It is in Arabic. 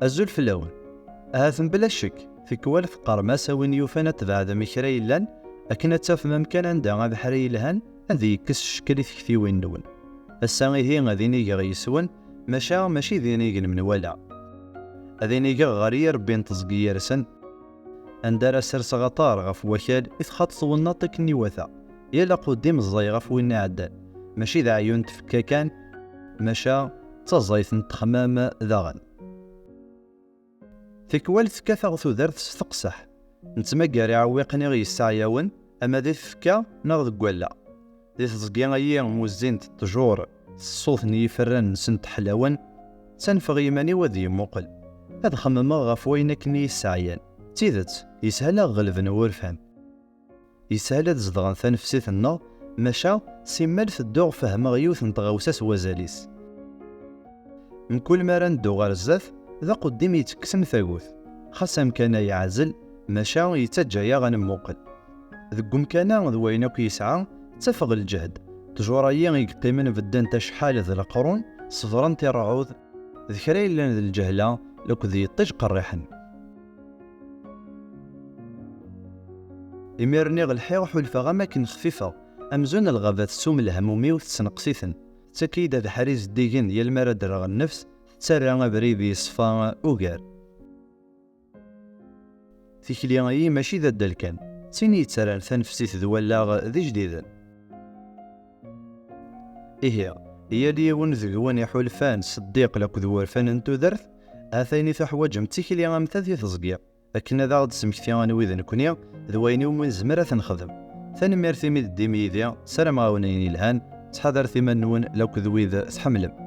أزول فلاون هاثن بلا شك في كوالث قرماسة وين يوفانا تبعد مكري لان أكنا تاف ممكن عندها بحري لهان هذي كس شكل ثكتي وين نون الساغي هي غاديني غيسون ماشي ذيني من ولا أذيني غاري ربي نتزقي رسن أندار سرس غطار غف وكال إذ خاطط وناطك نيوثا يلا قديم الزي غف وين عدان ماشي ذا عيون تفكا كان ماشا تزايث نتخمام ذاغن تكوالث كثغ ثودرت ستقصح نتمقاري عويقني غي السعياون أما ذي فكا نغض قوالا ذي تزقيا غيا موزين تجور الصوت نيفرن سنت حلاون تنفغ يماني وذي موقل هاد خمما غف وينك ني السعيان تيذت يسهل غلب نورفان يسهل تزدغن ثنفسيت النا ماشا سيمال تدوغ فهم غيوث نتغوساس وزاليس من كل مرة ندو غار الزاف ذا قديم يتكسم ثاقوث خاصة كان يعزل ماشا يتجايا غنموقل ذو مكانا ذوينك يسعى تفغ الجهد تجوريا يقيمن بدان تشحال ذا القرون صفران تيرعوذ ذكري لنا ذا الجهلة لك ذي يطيج قريحا إميرني غالحيغ حلفا غاماكن خفيفة أمزون الغابات سوم الهمومي وتسنقسيثن تاكيد هذا حريز ديجن ديال المراد رغ النفس تسرع بريبي صفا اوغار تيكلي ماشي ذا الدلكان سيني تسرع ثنفسيت ذوالا ذي جديدا هي ليون ذوان يحولفان صديق لك ذوارفان انتو ذرث اثيني تحواجم تيكلي غامثاثي تزقيا لكن ذا غد سمكتيان ويذن كونيا ذويني ومن زمرة نخدم ثاني ميرثي ميد ديميديا سلام غاونيني الهان تحضر ثمان نون لو كذويذ تحملم